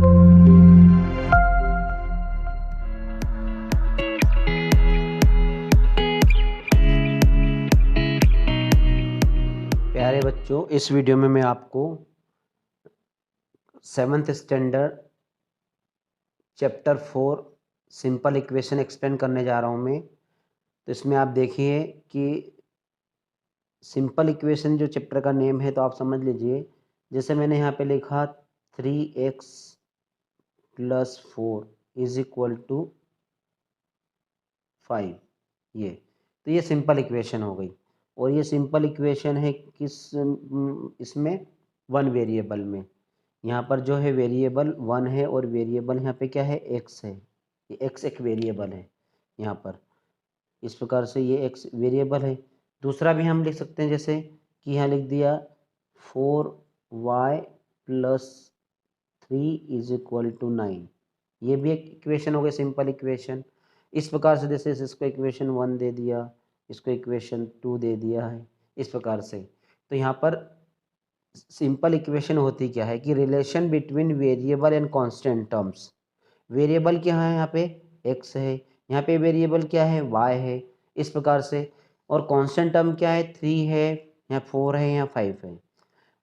प्यारे बच्चों, इस वीडियो में मैं आपको 7th standard chapter 4 simple equation explain करने जा रहा हूं मैं। तो इसमें आप देखिए कि सिंपल इक्वेशन जो चैप्टर का नेम है तो आप समझ लीजिए। जैसे मैंने यहाँ पे लिखा 3x + 4 = 5, तो ये सिंपल इक्वेशन हो गई। और ये सिंपल इक्वेशन है किस इसमें 1 वेरिएबल में। यहाँ पर जो है वेरिएबल 1 है और वेरिएबल यहाँ पे क्या है, x है। ये x एक वेरिएबल है यहाँ पर। इस प्रकार से ये x वेरिएबल है। दूसरा भी हम लिख सकते हैं, जैसे कि यहाँ लिख दिया 4y + 3 = 9। ये भी एक इक्वेशन हो गई, सिंपल इक्वेशन। इस प्रकार से जैसे इसको इक्वेशन 1 दे दिया, इसको इक्वेशन 2 दे दिया है, इस प्रकार से। तो यहाँ पर सिंपल इक्वेशन होती क्या है कि relation between variable and constant terms. Variable क्या है, यहाँ पे x है, यहाँ पे वेरिएबल क्या है, y है, इस प्रकार से। और कांस्टेंट टर्म क्या है, 3 है, यहाँ 4 है, यहाँ 5 है।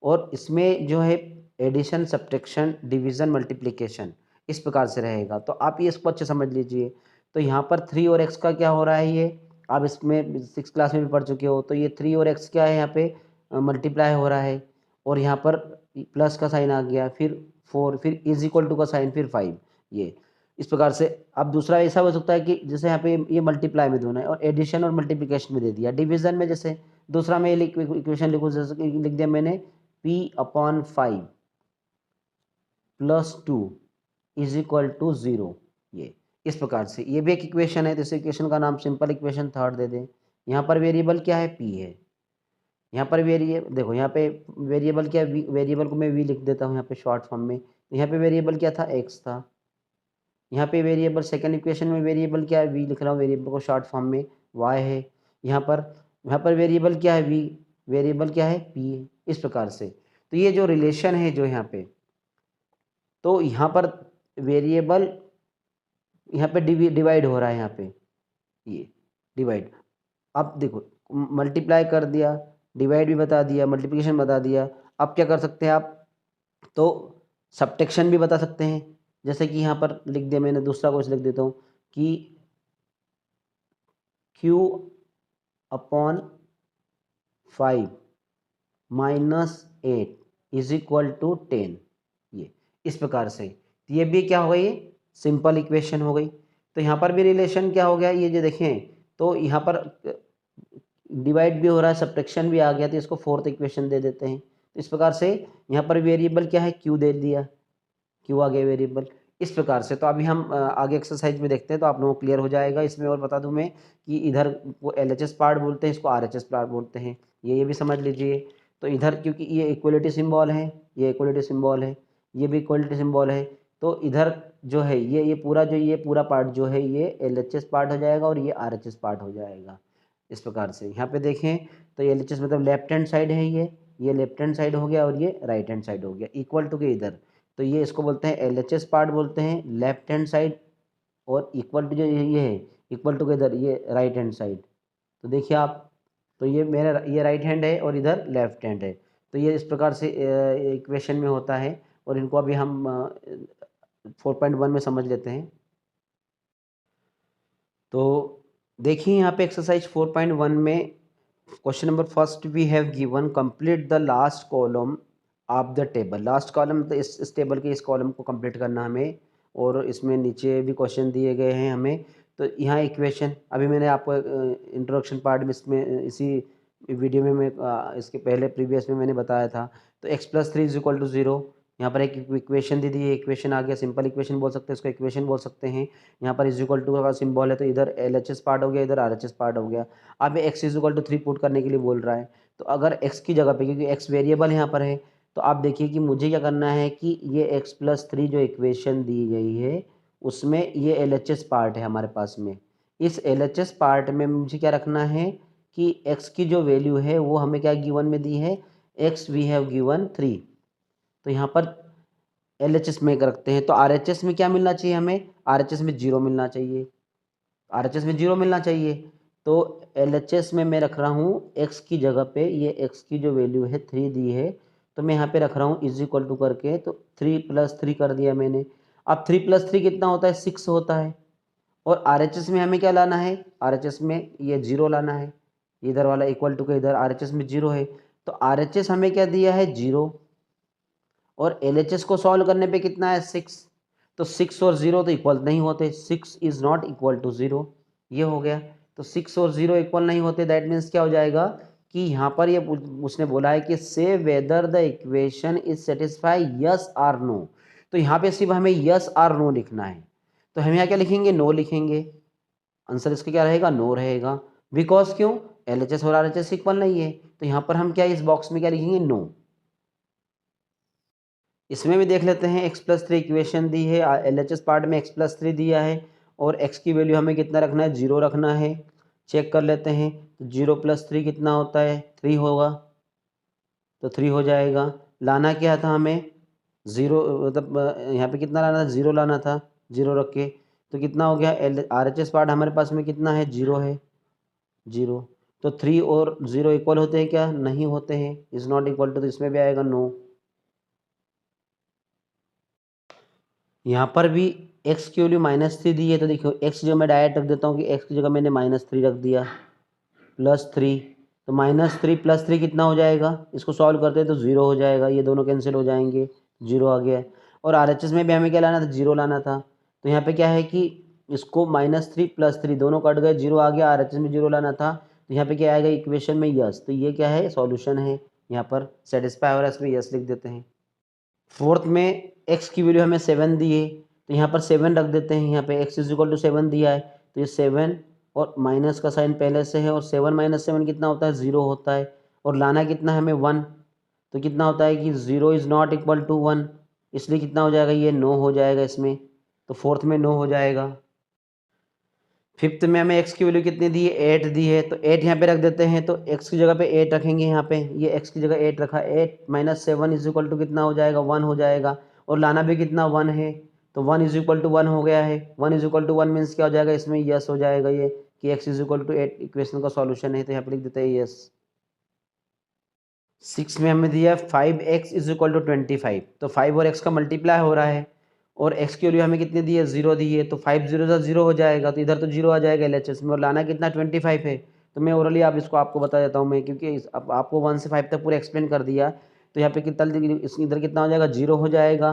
और इसमें जो है एडिशन, सब्ट्रैक्शन, डिवीज़न, मल्टीप्लिकेशन इस प्रकार से रहेगा। तो आप ये इसको अच्छे समझ लीजिए। तो यहाँ पर 3 और x का क्या हो रहा है, ये आप इसमें 6 क्लास में भी पढ़ चुके हो। तो ये 3 और x क्या है, यहाँ पे मल्टीप्लाई हो रहा है। और यहाँ पर प्लस का साइन आ गया, फिर 4, फिर = का साइन, फिर 5। ये इस प्रकार से। अब दूसरा ऐसा हो सकता है कि जैसे यहाँ पे ये मल्टीप्लाई में दोनों है और एडिशन और मल्टीप्लिकेशन में दे दिया। डिवीज़न में जैसे दूसरा में इक्वेशन लिखूँ, जैसे लिख दिया मैंने p/5 + 2 = 0। ये इस प्रकार से ये भी एक इक्वेशन है। तो इस इक्वेशन का नाम सिंपल इक्वेशन थर्ड दे दें। यहाँ पर वेरिएबल क्या है, p है। यहाँ पर वेरिएबल देखो, यहाँ पे वेरिएबल क्या है, वेरिएबल को मैं v लिख देता हूँ यहाँ पे शॉर्ट फॉर्म में। तो यहाँ पे वेरिएबल क्या था, x था। यहाँ पे वेरिएबल सेकंड इक्वेशन में वेरिएबल क्या है, v लिख रहा हूँ, वेरिएबल को शॉर्ट फॉर्म में y है। यहाँ पर वेरिएबल क्या है, v, वेरिएबल क्या है, p है, इस प्रकार से। तो ये जो रिलेशन है जो यहाँ पे, तो यहाँ पर वेरिएबल यहाँ पे डिवाइड हो रहा है, यहाँ पे ये डिवाइड। अब देखो, मल्टीप्लाई कर दिया, डिवाइड भी बता दिया, मल्टीप्लिकेशन बता दिया। अब क्या कर सकते हैं आप, तो सब्ट्रैक्शन भी बता सकते हैं। जैसे कि यहाँ पर लिख दिया मैंने, दूसरा क्वेश्चन लिख देता हूँ कि q/5 - 8 = 10। ये इस प्रकार से। तो ये भी क्या हो गई, सिंपल इक्वेशन हो गई। तो यहाँ पर भी रिलेशन क्या हो गया, ये जो देखें, तो यहाँ पर डिवाइड भी हो रहा है, सब्ट्रैक्शन भी आ गया, तो इसको फोर्थ इक्वेशन दे देते हैं। तो इस प्रकार से यहाँ पर वेरिएबल क्या है, q दे दिया, q आ गया वेरिएबल, इस प्रकार से। तो अभी हम आगे एक्सरसाइज में देखते हैं, तो आप लोगों को क्लियर हो जाएगा। इसमें और बता दूं मैं कि इधर वो LHS पार्ट बोलते हैं, इसको RHS पार्ट बोलते हैं, ये भी समझ लीजिए। तो इधर क्योंकि ये इक्वलिटी सिंबल है, ये इक्वलिटी सिंबल है, ये भी इक्वलिटी सिंबल है, तो इधर जो है ये पूरा पार्ट जो है ये LHS पार्ट हो जाएगा और ये RHS पार्ट हो जाएगा, इस प्रकार से। यहाँ पे देखें तो ये LHS मतलब लेफ्ट हैंड साइड है, ये लेफ्ट हैंड साइड हो गया और ये राइट हैंड साइड हो गया, इक्वल टू के इधर। तो ये इसको बोलते हैं LHS पार्ट बोलते हैं, लेफ्ट हैंड साइड। और इक्वल टू जो ये है, इक्वल टू के इधर ये राइट हैंड साइड। तो देखिए आप, तो ये मेरा ये राइट हैंड है और इधर लेफ्ट हैंड है। तो ये इस प्रकार से इक्वेशन में होता है। और इनको अभी हम 4.1 में समझ लेते हैं। तो देखिए यहाँ पे एक्सरसाइज 4.1 में question number first we have given complete the last column of the table. Last column तो इस टेबल के इस कॉलम को कंप्लीट करना हमें। और इसमें नीचे भी क्वेश्चन दिए गए हैं हमें। तो यहाँ इक्वेशन अभी मैंने आपको इंट्रोडक्शन पार्ट में इसमें इसी वीडियो में मैं इसके पहले प्रीवियस में मैंने बताया था। तो x+3 = 0। यहाँ पर एक इक्वेशन दे दी है, इक्वेशन आ गया, सिंपल इक्वेशन बोल सकते हैं, इसको इक्वेशन बोल सकते हैं। यहाँ पर = का सिंबल है, तो इधर LHS पार्ट हो गया, इधर RHS पार्ट हो गया। अब x = 3 पुट करने के लिए बोल रहा है। तो अगर x की जगह पे, क्योंकि x वेरिएबल यहाँ पर है, तो आप देखिए कि मुझे क्या करना है कि ये x+3 जो इक्वेशन दी गई है उसमें ये LHS पार्ट है हमारे पास में। इस LHS पार्ट में मुझे क्या रखना है कि x की जो वैल्यू है वो हमें क्या गिवन में दी है, x वी हैव गिवन 3। तो यहाँ पर LHS में रखते हैं तो RHS में क्या मिलना चाहिए हमें, RHS में 0 मिलना चाहिए, RHS में 0 मिलना चाहिए। तो LHS में मैं रख रहा हूँ x की जगह पे, ये x की जो वैल्यू है 3 दी है, तो मैं यहाँ पे रख रहा हूँ इज इक्वल टू करके, तो 3 + 3 कर दिया मैंने। अब 3 + 3 कितना होता है, 6 होता है। और RHS में हमें क्या लाना है, RHS में ये 0 लाना है, इधर वाला इक्वल टू के इधर RHS में 0 है, तो RHS हमें क्या दिया है 0, और LHS को सॉल्व करने पे कितना है 6, तो 6 और 0 तो इक्वल नहीं होते, 6 इज नॉट इक्वल टू 0, ये हो गया। तो 6 और 0 इक्वल नहीं होते, दैट मीन्स क्या हो जाएगा कि यहाँ पर ये उसने बोला है कि say whether the equation is satisfy yes or no, तो यहाँ पे सिर्फ हमें यस आर नो लिखना है, तो हम यहाँ क्या लिखेंगे, नो लिखेंगे। आंसर इसका क्या रहेगा, नो रहेगा। बिकॉज क्यों, LHS और RHS इक्वल नहीं है, तो यहाँ पर हम क्या इस बॉक्स में क्या लिखेंगे, नो। इसमें भी देख लेते हैं, x+3 इक्वेशन दी है, LHS पार्ट में x+3 दिया है, और x की वैल्यू हमें कितना रखना है, 0 रखना है। चेक कर लेते हैं, तो 0 + 3 कितना होता है, 3 होगा, तो 3 हो जाएगा। लाना क्या था हमें, 0, मतलब यहाँ पे कितना लाना था, 0 लाना था, 0 रख के, तो कितना हो गया, RHS पार्ट हमारे पास में कितना है, 0 है, 0। तो 3 और 0 इक्वल होते हैं क्या, नहीं होते हैं, इज़ नॉट इक्वल टू, तो इसमें भी आएगा नो। यहाँ पर भी x की वैल्यू -3 दी है, तो देखो x जो मैं डायरेक्ट रख देता हूँ कि x की जगह मैंने -3 रख दिया, +3, तो -3 + 3 कितना हो जाएगा, इसको सॉल्व करते हैं तो 0 हो जाएगा, ये दोनों कैंसिल हो जाएंगे, 0 आ गया। और RHS में भी हमें क्या लाना था, 0 लाना था, तो यहाँ पे क्या है कि इसको -3 + 3 दोनों कट गए, 0 आ गया, RHS में 0 लाना था, तो यहाँ पे क्या आएगा इक्वेशन में यस, तो ये क्या है, सॉल्यूशन है, यहाँ पर सेटिस्फाई हो रहा है, इसमें यस लिख देते हैं। फोर्थ में x की वैल्यू हमें 7 दी है, तो यहाँ पर 7 रख देते हैं, यहाँ पे x = 7 दिया है, तो ये 7 और माइनस का साइन पहले से है, और 7 - 7 कितना होता है, 0 होता है, और लाना कितना है हमें 1, तो कितना होता है कि 0 इज़ नॉट इक्वल टू 1, इसलिए कितना हो जाएगा, ये नो हो जाएगा इसमें, तो फोर्थ में नो हो जाएगा। फिफ्थ में हमें x की वैल्यू कितनी दी है, 8 दी है, तो 8 यहाँ पे रख देते हैं, तो x की जगह पे 8 रखेंगे, यहाँ पे ये x की जगह 8 रखा, 8 - 7 = कितना हो जाएगा, 1 हो जाएगा, और लाना भी कितना 1 है, तो 1 = 1 हो गया है, 1 = 1 मीन्स क्या हो जाएगा, इसमें यस हो जाएगा, ये कि x = 8 इक्वेशन का सॉल्यूशन है, तो यहाँ पे लिख देते हैं यस। 6 में हमें दिया 5x = 25, तो 5 और x का मल्टीप्लाई हो रहा है, और x की वैल्यू हमें कितनी दी है, 0 दी है, तो 5 0 सा 0 हो जाएगा, तो इधर तो 0 आ जाएगा LHS में, और लाना कितना 25 है, तो मैं ओरली आप इसको आपको बता देता हूँ मैं, क्योंकि अब आपको 1 से 5 तक पूरा एक्सप्लेन कर दिया, तो यहाँ पे कितना इधर कितना हो जाएगा, 0 हो जाएगा,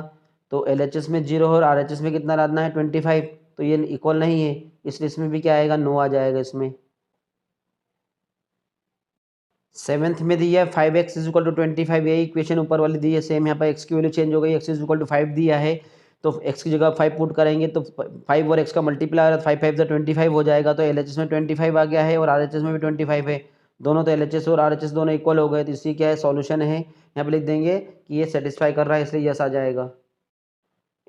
तो LHS में 0 और RHS में कितना लाना है 25, तो ये इक्वल नहीं है, इसलिए इसमें भी क्या आएगा, नो आ जाएगा इसमें। सेवन्थ में दी है 5x = 25, यही इक्वेशन ऊपर वाली दी है सेम, यहाँ पर x की वैल्यू चेंज हो गई, x = 5 दिया है, तो x की जगह 5 पुट करेंगे, तो 5 और x का मल्टीप्लाई हो रहा है, 5 5 25 हो जाएगा, तो LHS में 25 आ गया है, और RHS में भी 25 है, दोनों तो LHS और RHS दोनों इक्वल हो गए, तो इसी क्या है, सॉल्यूशन है, यहाँ पे लिख देंगे कि ये सेटिस्फाई कर रहा है, इसलिए यस आ जाएगा।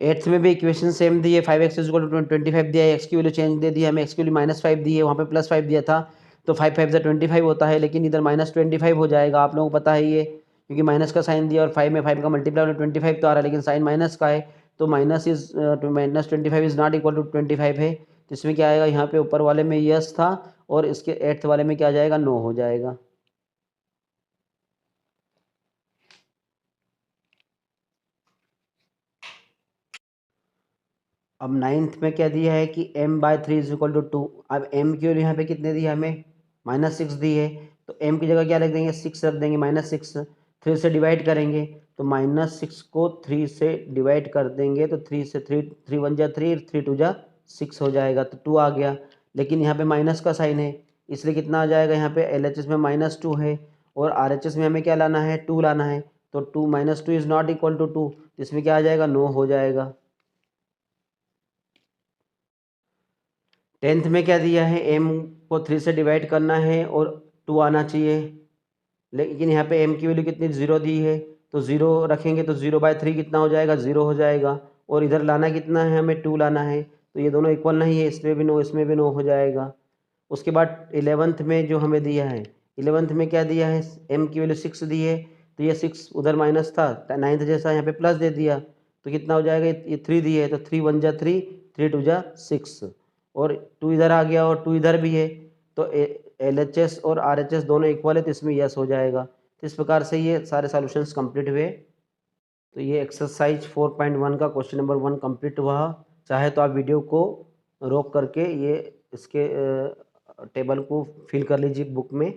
एट्थ में भी इक्वेशन सेम दी है, 5x = 25 दिया है, एक्स की वैल्यू चेंज दे दी है हमें, एक्स की वैल्यू -5 दी है, वहाँ पे +5 दिया था, तो 5 5 से 25 होता है, लेकिन इधर -25 हो जाएगा, आप लोगों को पता है ये, क्योंकि माइनस का साइन दिया और 5 में 5 का मल्टीप्लाई 25 तो आ रहा है, लेकिन साइन माइनस का है, तो -25 इज़ नॉट इक्वल टू 25 है, तो इसमें क्या आएगा, यहाँ पे ऊपर वाले में यस था, और इसके एट्थ वाले में क्या आ जाएगा, नो हो जाएगा। अब नाइन्थ में क्या दिया है कि m/3 = 2, अब m की वैल्यू यहाँ पे कितने दी है हमें, -6 दी है, तो m की जगह क्या रख देंगे, 6 रख देंगे, -6, 3 से डिवाइड करेंगे, तो -6 को 3 से डिवाइड कर देंगे, तो 3 से 3 3 1 जा 3, 3 2 जा 6 हो जाएगा, तो 2 आ गया, लेकिन यहाँ पे माइनस का साइन है, इसलिए कितना आ जाएगा, यहाँ पे LHS में -2 है, और RHS में हमें क्या लाना है, 2 लाना है, तो 2 -2 इज़ नॉट इक्वल टू 2, तो इसमें क्या आ जाएगा, नो हो जाएगा। 10th में क्या दिया है, m को 3 से डिवाइड करना है और 2 आना चाहिए, लेकिन यहाँ पे m की वैल्यू कितनी, 0 दी है, तो 0 रखेंगे, तो 0/3 कितना हो जाएगा, 0 हो जाएगा, और इधर लाना कितना है हमें, 2 लाना है, तो ये दोनों इक्वल नहीं है, इसमें भी नो, इसमें भी नो हो जाएगा। उसके बाद 11th में जो हमें दिया है, 11th में क्या दिया है, m की वैल्यू 6 दी है, तो ये 6 उधर माइनस था, 9th जैसा यहाँ पे प्लस दे दिया, तो कितना हो जाएगा, ये 3 दिए है तो 3 1 जा 3, 3 2 जा 6 और 2 इधर आ गया और 2 इधर भी है, तो LHS और RHS दोनों इक्वल है तो इसमें यस हो जाएगा। तो इस प्रकार से ये सारे सॉल्यूशंस कंप्लीट हुए। तो ये एक्सरसाइज 4.1 का क्वेश्चन नंबर 1 कंप्लीट हुआ। चाहे तो आप वीडियो को रोक करके ये इसके टेबल को फिल कर लीजिए बुक में।